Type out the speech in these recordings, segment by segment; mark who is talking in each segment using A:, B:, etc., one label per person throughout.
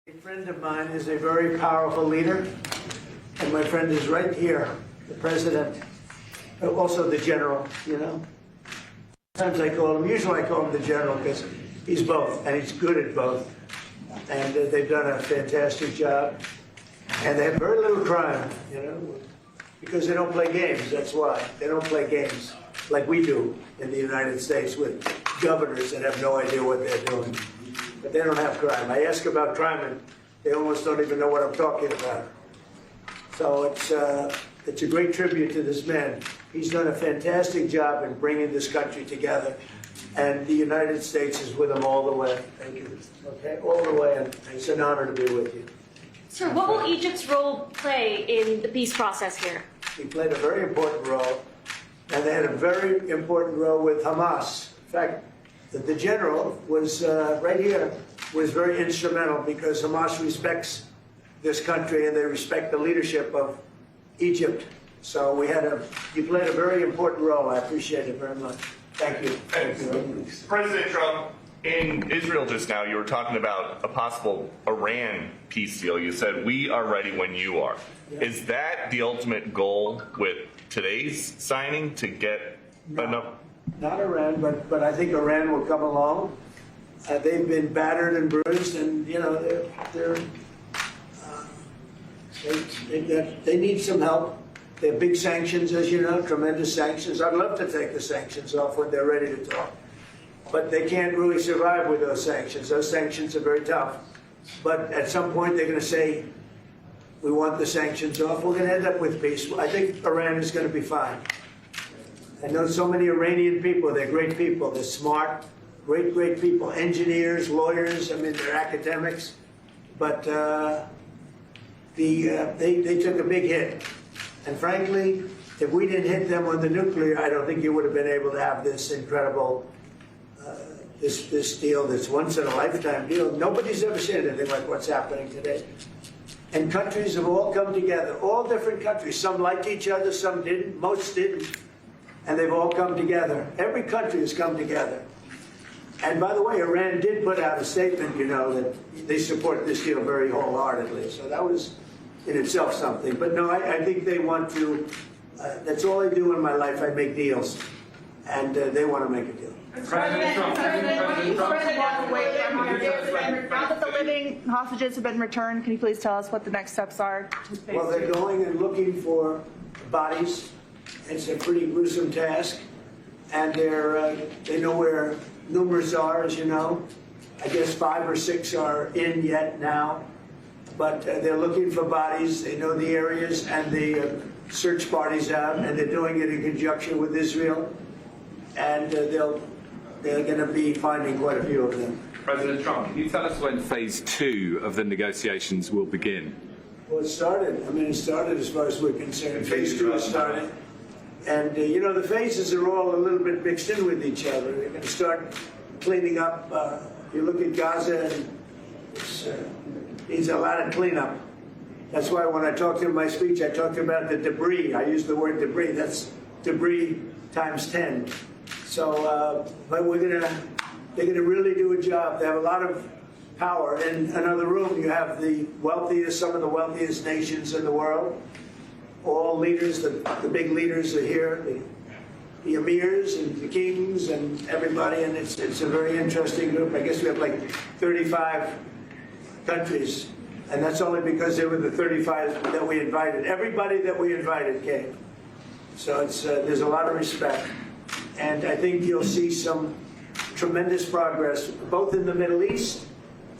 A: A friend of mine is a very powerful leader, and my friend is right here, the president, also the general, you know. Sometimes usually I call him the general because he's both, and he's good at both. And they've done a fantastic job. And they have very little crime, you know, because they don't play games, that's why. They don't play games like we do in the United States with governors that have no idea what they're doing. But they don't have crime. I ask about crime and they almost don't even know what I'm talking about. So it's a great tribute to this man. He's done a fantastic job in bringing this country together, and the United States is with him all the way. Thank you. Okay, all the way, and it's an honor to be with you.
B: Sir, what will Egypt's role play in the peace process here?
A: He played a very important role, and they had a very important role with Hamas. In fact, the general was right here, was very instrumental because Hamas respects this country and they respect the leadership of Egypt. So he played a very important role. I appreciate it very much. Thank you. Thank you.
C: President Trump, in Israel just now, you were talking about a possible Iran peace deal. You said, we are ready when you are. Yeah. Is that the ultimate goal with today's signing, to get enough?
A: Not Iran, but I think Iran will come along. They've been battered and bruised, and you know they need some help. They have big sanctions, as you know, tremendous sanctions. I'd love to take the sanctions off when they're ready to talk, but they can't really survive with those sanctions. Those sanctions are very tough. But at some point, they're going to say, "We want the sanctions off." We're going to end up with peace. I think Iran is going to be fine. I know so many Iranian people. They're great people. They're smart, great people. Engineers, lawyers. I mean, they're academics. But they took a big hit. And frankly, if we didn't hit them on the nuclear, I don't think you would have been able to have this incredible, this deal, this once-in-a-lifetime deal. Nobody's ever seen anything like what's happening today. And countries have all come together, all different countries. Some liked each other, some didn't, most didn't. And they've all come together. Every country has come together. And by the way, Iran did put out a statement, you know, that they support this deal very wholeheartedly. So that was in itself something. But no, I think they want to, that's all I do in my life. I make deals. And they want to make a deal.
D: President Trump, now that the living hostages have been returned, can you please tell us what the next steps are?
A: Well, they're going and looking for bodies. It's a pretty gruesome task, and they know where numbers are, as you know. I guess 5 or 6 are in yet now, but they're looking for bodies. They know the areas, and the search parties out, and they're doing it in conjunction with Israel, and they're going to be finding quite a few of them.
E: President Trump, can you tell us when phase 2 of the negotiations will begin?
A: Well, it started. I mean, it started as far as we're concerned. Phase 2 has started. And, you know, the phases are all a little bit mixed in with each other. They're going to start cleaning up. You look at Gaza, and it needs a lot of cleanup. That's why when I talked in my speech, I talked about the debris. I used the word debris. That's debris times 10. So, but they're going to really do a job. They have a lot of power. In another room, you have the wealthiest, some of the wealthiest nations in the world. All leaders, the big leaders are here, the emirs and the kings and everybody, and it's a very interesting group. I guess we have like 35 countries, and that's only because they were the 35 that we invited. Everybody that we invited came. So there's a lot of respect, and I think you'll see some tremendous progress, both in the Middle East.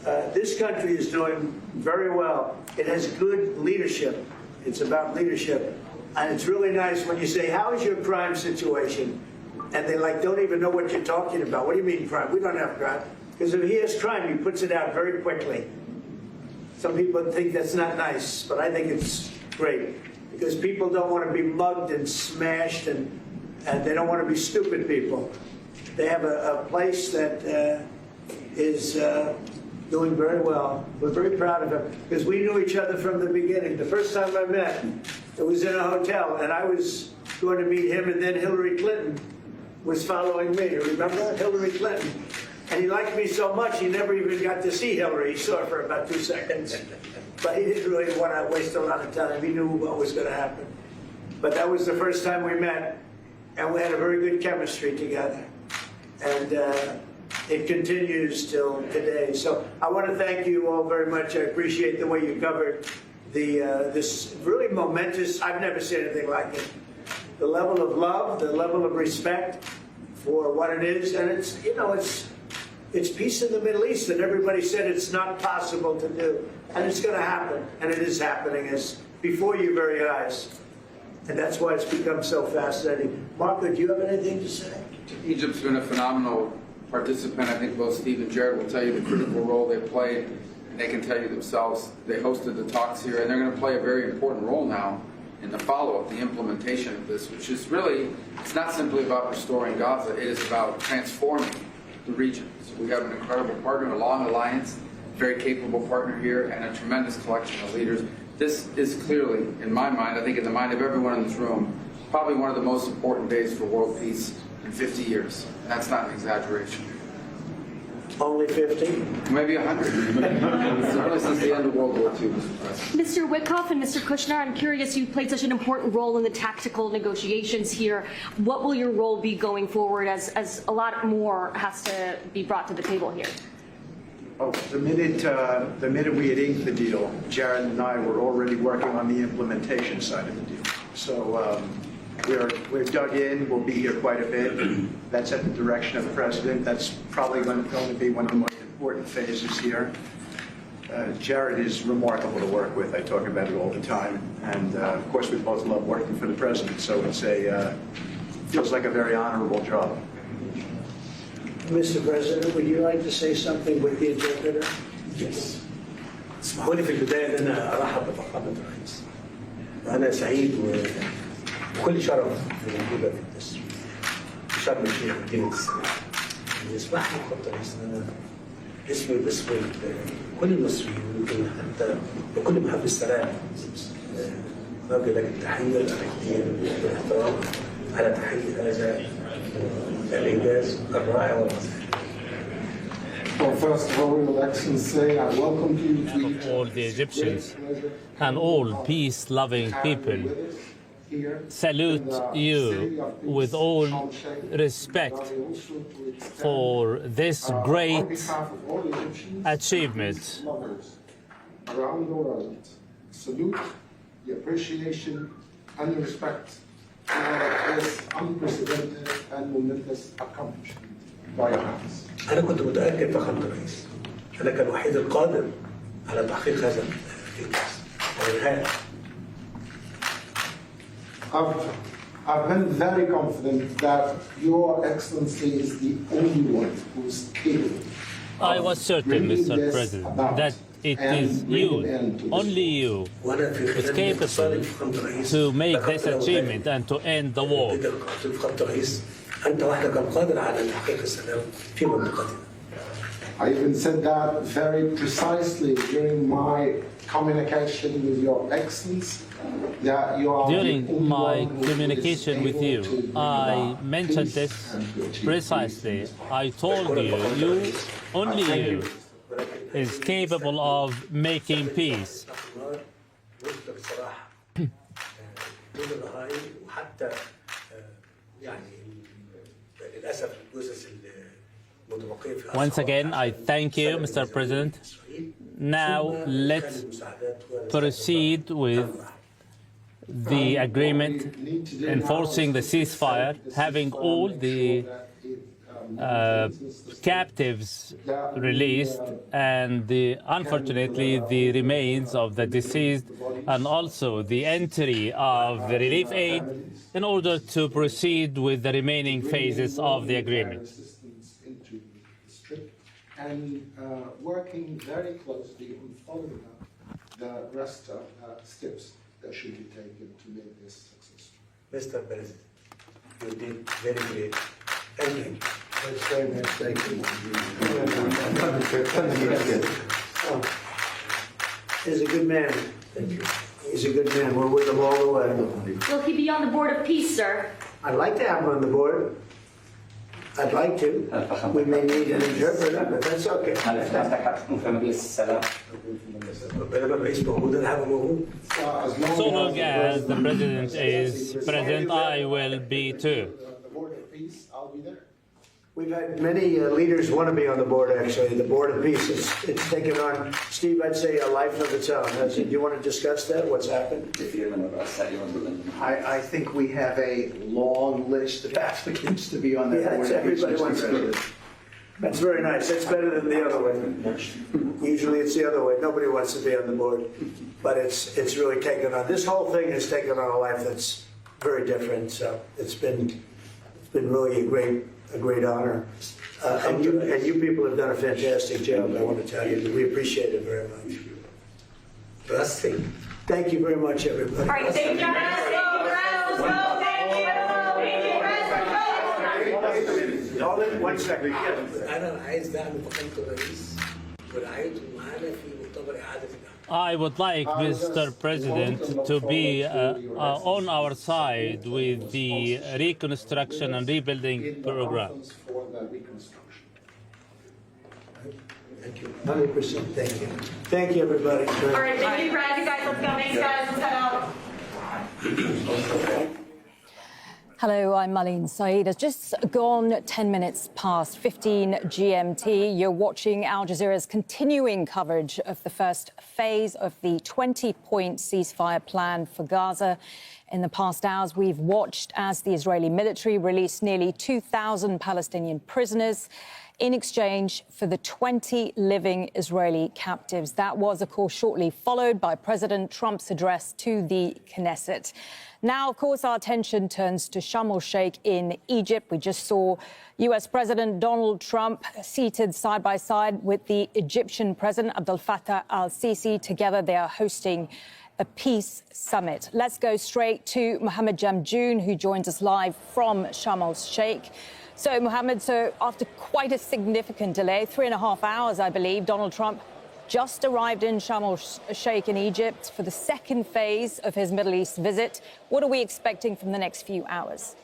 A: This country is doing very well. It has good leadership. It's about leadership. And it's really nice when you say, how is your crime situation? And they don't even know what you're talking about. What do you mean crime? We don't have crime. Because if he has crime, he puts it out very quickly. Some people think that's not nice, but I think it's great. Because people don't want to be mugged and smashed, and they don't want to be stupid people. They have a place that is doing very well. We're very proud of him because we knew each other from the beginning. The first time I met, it was in a hotel, and I was going to meet him, and then Hillary Clinton was following me. Remember Hillary Clinton? And he liked me so much, he never even got to see Hillary. He saw her for about 2 seconds. But he didn't really want to waste a lot of time. He knew what was going to happen. But that was the first time we met, and we had a very good chemistry together. And it continues till today. So I want to thank you all very much. I appreciate the way you covered this really momentous, I've never seen anything like it. The level of love, the level of respect for what it is. And it's, you know, it's peace in the Middle East, and everybody said it's not possible to do. And it's going to happen, and it is happening as before your very eyes. And that's why it's become so fascinating. Marco, do you have anything to say?
F: Egypt's been a phenomenal participant. I think both Steve and Jared will tell you the critical role they played, and they can tell you themselves. They hosted the talks here, and they're going to play a very important role now in the follow-up, the implementation of this, which is really, it's not simply about restoring Gaza, it is about transforming the region. So we have an incredible partner, a long alliance, very capable partner here, and a tremendous collection of leaders. This is clearly, in my mind, I think in the mind of everyone in this room, probably one of the most important days for world peace in 50 years. And that's not an exaggeration.
A: Only 50?
F: Maybe 100. Certainly since the end of World War II, Mr. President.
B: Mr. Witkoff and Mr. Kushner, I'm curious, you played such an important role in the tactical negotiations here. What will your role be going forward as a lot more has to be brought to the table here?
G: Oh, the minute we had inked the deal, Jared and I were already working on the implementation side of the deal. So we're dug in. We'll be here quite a bit. That's at the direction of the president. That's probably going to be one of the most important phases here. Jared is remarkable to work with. I talk about it all the time. And of course, we both love working for the president. So it's feels like a very honorable job.
A: Mr. President, would you like to say something with the interpreter?
H: Yes. اسمحوا لي في البداية أن أنا أرحب بفخامة الرئيس. وأنا سعيد وكل شرف في وجودك في شرم الشيخ مدينة السلام. يسمح لي فخامة الرئيس أن أنا اسمي باسم كل المصريين ويمكن حتى بكل محب السلام نوجه لك التحية الأخيرة بالاحترام على تحية هذا الإنجاز الرائع والعظيم.
I: Well, first of all, Your Excellency, I welcome you to
J: all the Egyptians and all peace-loving people salute you with all respect for this great achievement.
I: Around the world, salute the appreciation and the respect for this unprecedented and momentous accomplishment by your hands.
H: أنا كنت متأكد فخامة الرئيس أنك الوحيد القادر على تحقيق هذا الإنجاز وإنهائه.
I: I've been very confident that Your Excellency is the only one who is capable.
J: I was certain, Mr. President, that it is you, only you, is capable to make this achievement and to end the war.
H: أنت وحدك القادر على تحقيق السلام في منطقتنا.
I: I even said that very precisely during my communication with Your Excellency. That you are
J: During my communication with you, I mentioned this precisely. I told you, only you, is capable of making peace. Once again, I thank you, Mr. President. Now let's proceed with the agreement enforcing the ceasefire, having all the captives released and unfortunately the remains of the deceased, and also the entry of the relief aid in order to proceed with the remaining phases of the agreement.
I: And working very closely on following up the rest of steps that should be taken to make this successful.
H: Mr. President, you did very great. Thank you.
I: That's very much. Thank you.
A: He's a good man.
H: Thank you.
A: He's a good man. We're with him all the way.
B: Will he be on the board of peace, sir?
A: I'd like to have him on the board. I'd like to. We may need an interpreter, but that's okay.
J: So long as the president is present, I will be too.
I: The Board of Peace, I'll be there.
A: We've had many leaders want to be on the board, actually. The Board of Peace, it's taken on, Steve, I'd say a life of its own. Do you want to discuss that, what's happened?
G: I think we have a long list of applicants to be on that board.
A: Everybody wants to do it. That's very nice. That's better than the other way. Usually it's the other way. Nobody wants to be on the board. But it's really taken on, this whole thing has taken on a life that's very different. So it's been really a great honor. And you people have done a fantastic job, I want to tell you. We appreciate it very much. Thank you very much, everybody.
B: All right, thank you, guys.
A: Hold it 1 second.
J: I would like, Mr. President, to be on our side with the reconstruction and rebuilding program.
I: For the reconstruction.
A: Thank you. 100%. Thank you. Thank you, everybody.
B: All right, thank you, Brad. You guys, let's go. Thanks, guys. Let's head out.
K: Hello, I'm Marlene Saeed. It's just gone 10 minutes past 15 GMT. You're watching Al Jazeera's continuing coverage of the first phase of the 20-point ceasefire plan for Gaza. In the past hours, we've watched as the Israeli military released nearly 2,000 Palestinian prisoners in exchange for the 20 living Israeli captives. That was, of course, shortly followed by President Trump's address to the Knesset. Now, of course, our attention turns to Sharm el-Sheikh in Egypt. We just saw U.S. President Donald Trump seated side by side with the Egyptian President Abdel Fattah al-Sisi. Together, they are hosting a peace summit. Let's go straight to Mohammed Jamjoon, who joins us live from Sharm el-Sheikh. So, Mohammed, after quite a significant delay, 3.5 hours, I believe, Donald Trump just arrived in Sharm el-Sheikh in Egypt for the second phase of his Middle East visit. What are we expecting from the next few hours?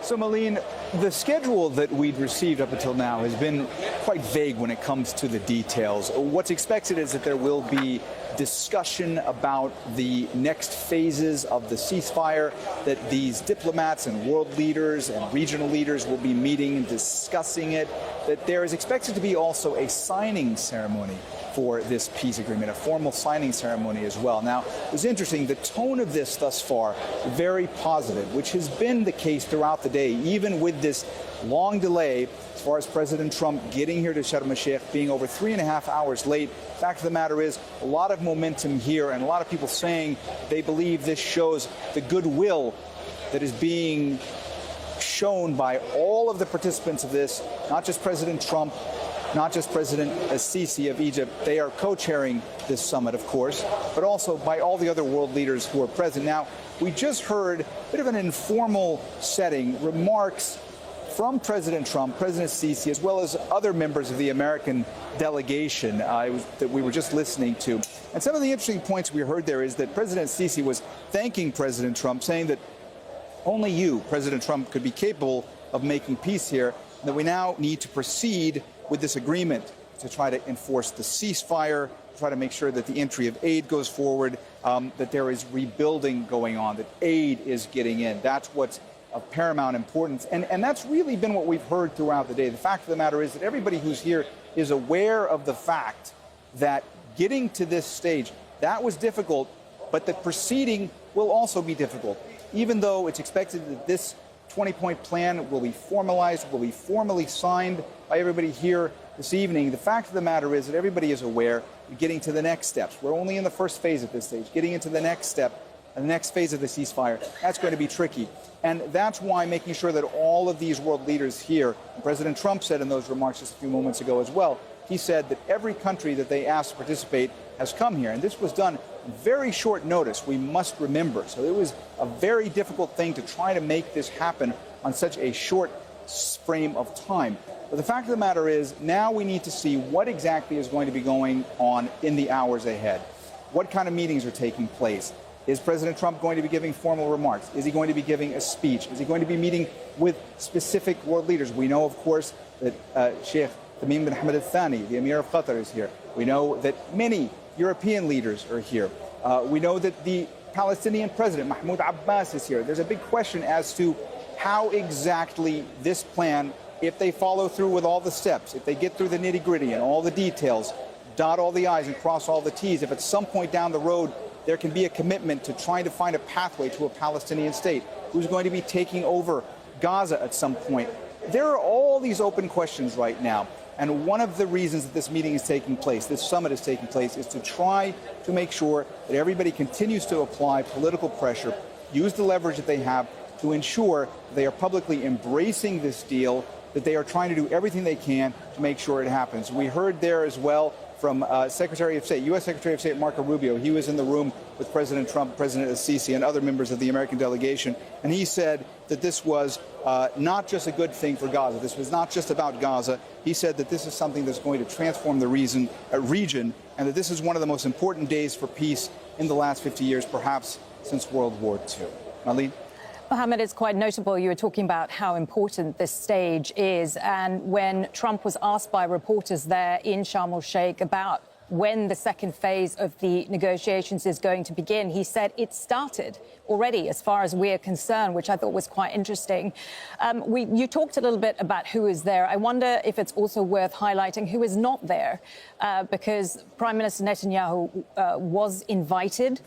L: So, Malene, the schedule that we'd received up until now has been quite vague when it comes to the details. What's expected is that there will be discussion about the next phases of the ceasefire, that these diplomats and world leaders and regional leaders will be meeting and discussing it, that there is expected to be also a signing ceremony for this peace agreement, a formal signing ceremony as well. Now, it was interesting, the tone of this thus far, very positive, which has been the case throughout the day, even with this long delay as far as President Trump getting here to Sharm el-Sheikh, being over 3.5 hours late. Fact of the matter is, a lot of momentum here and a lot of people saying they believe this shows the goodwill that is being shown by all of the participants of this, not just President Trump, not just President Sisi of Egypt. They are co-chairing this summit, of course, but also by all the other world leaders who are present. Now, we just heard a bit of an informal setting, remarks from President Trump, President Sisi, as well as other members of the American delegation that we were just listening to. And some of the interesting points we heard there is that President Sisi was thanking President Trump, saying that only you, President Trump, could be capable of making peace here, and that we now need to proceed with this agreement to try to enforce the ceasefire, try to make sure that the entry of aid goes forward, that there is rebuilding going on, that aid is getting in. That's what's of paramount importance. And that's really been what we've heard throughout the day. The fact of the matter is that everybody who's here is aware of the fact that getting to this stage, that was difficult, but the proceeding will also be difficult. Even though it's expected that this 20-point plan will be formalized, will be formally signed by everybody here this evening, the fact of the matter is that everybody is aware of getting to the next steps. We're only in the first phase at this stage. Getting into the next step, and the next phase of the ceasefire, that's going to be tricky. And that's why making sure that all of these world leaders here, President Trump said in those remarks just a few moments ago as well, he said that every country that they asked to participate has come here. And this was done on very short notice, we must remember. So it was a very difficult thing to try to make this happen on such a short frame of time. But the fact of the matter is, now we need to see what exactly is going to be going on in the hours ahead. What kind of meetings are taking place? Is President Trump going to be giving formal remarks? Is he going to be giving a speech? Is he going to be meeting with specific world leaders? We know, of course, that Sheikh Tamim bin Hamad Al Thani, the Emir of Qatar, is here. We know that many European leaders are here. We know that the Palestinian president, Mahmoud Abbas, is here. There's a big question as to how exactly this plan, if they follow through with all the steps, if they get through the nitty-gritty and all the details, dot all the I's and cross all the T's, if at some point down the road there can be a commitment to trying to find a pathway to a Palestinian state, who's going to be taking over Gaza at some point. There are all these open questions right now. And one of the reasons that this meeting is taking place, this summit is taking place, is to try to make sure that everybody continues to apply political pressure, use the leverage that they have to ensure they are publicly embracing this deal, that they are trying to do everything they can to make sure it happens. We heard there as well from Secretary of State, U.S. Secretary of State Marco Rubio. He was in the room with President Trump, President al-Sisi, and other members of the American delegation, and he said that this was not just a good thing for Gaza. This was not just about Gaza. He said that this is something that's going to transform the region, and that this is one of the most important days for peace in the last 50 years, perhaps since World War II. Marlene?
K: Mohammed, it's quite notable you were talking about how important this stage is. And when Trump was asked by reporters there in Sharm el-Sheikh about when the second phase of the negotiations is going to begin, he said it started already as far as we're concerned, which I thought was quite interesting. You talked a little bit about who is there. I wonder if it's also worth highlighting who is not there, because Prime Minister Netanyahu was invited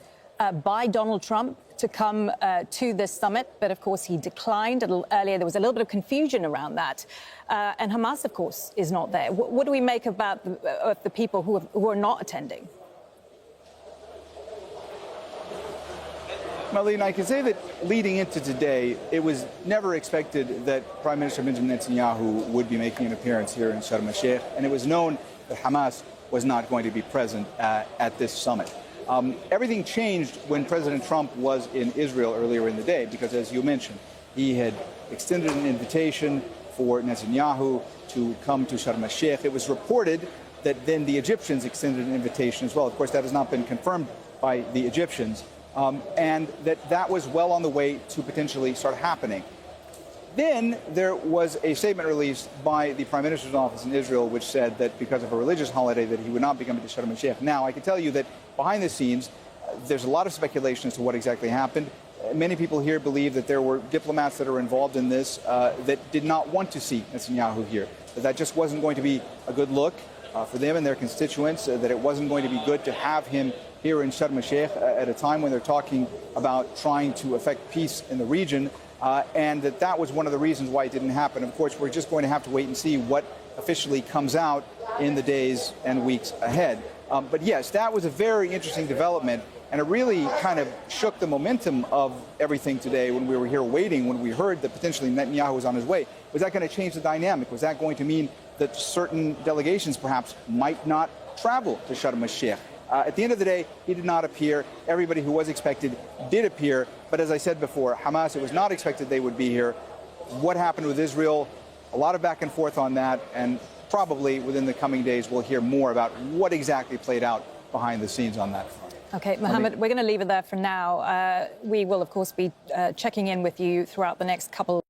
K: by Donald Trump to come to this summit, but of course he declined a little earlier. There was a little bit of confusion around that. And Hamas, of course, is not there. What do we make about the people who are not attending?
L: Marlene, I can say that leading into today, it was never expected that Prime Minister Benjamin Netanyahu would be making an appearance here in Sharm el-Sheikh, and it was known that Hamas was not going to be present at this summit. Everything changed when President Trump was in Israel earlier in the day, because, as you mentioned, he had extended an invitation for Netanyahu to come to Sharm el-Sheikh. It was reported that then the Egyptians extended an invitation as well. Of course, that has not been confirmed by the Egyptians, and that was well on the way to potentially start happening. Then there was a statement released by the Prime Minister's office in Israel, which said that because of a religious holiday that he would not be coming to Sharm el-Sheikh. Now, I can tell you that behind the scenes, there's a lot of speculation as to what exactly happened. Many people here believe that there were diplomats that are involved in this that did not want to see Netanyahu here, that just wasn't going to be a good look for them and their constituents, that it wasn't going to be good to have him here in Sharm el-Sheikh at a time when they're talking about trying to effect peace in the region. And that was one of the reasons why it didn't happen. Of course, we're just going to have to wait and see what officially comes out in the days and weeks ahead. But yes, that was a very interesting development, and it really kind of shook the momentum of everything today when we were here waiting, when we heard that potentially Netanyahu was on his way. Was that going to change the dynamic? Was that going to mean that certain delegations perhaps might not travel to Sharm el-Sheikh? At the end of the day, he did not appear. Everybody who was expected did appear. But as I said before, Hamas, it was not expected they would be here. What happened with Israel? A lot of back and forth on that. And probably within the coming days, we'll hear more about what exactly played out behind the scenes on that front.
K: OK, Mohammed, we're going to leave it there for now. We will, of course, be checking in with you throughout the next couple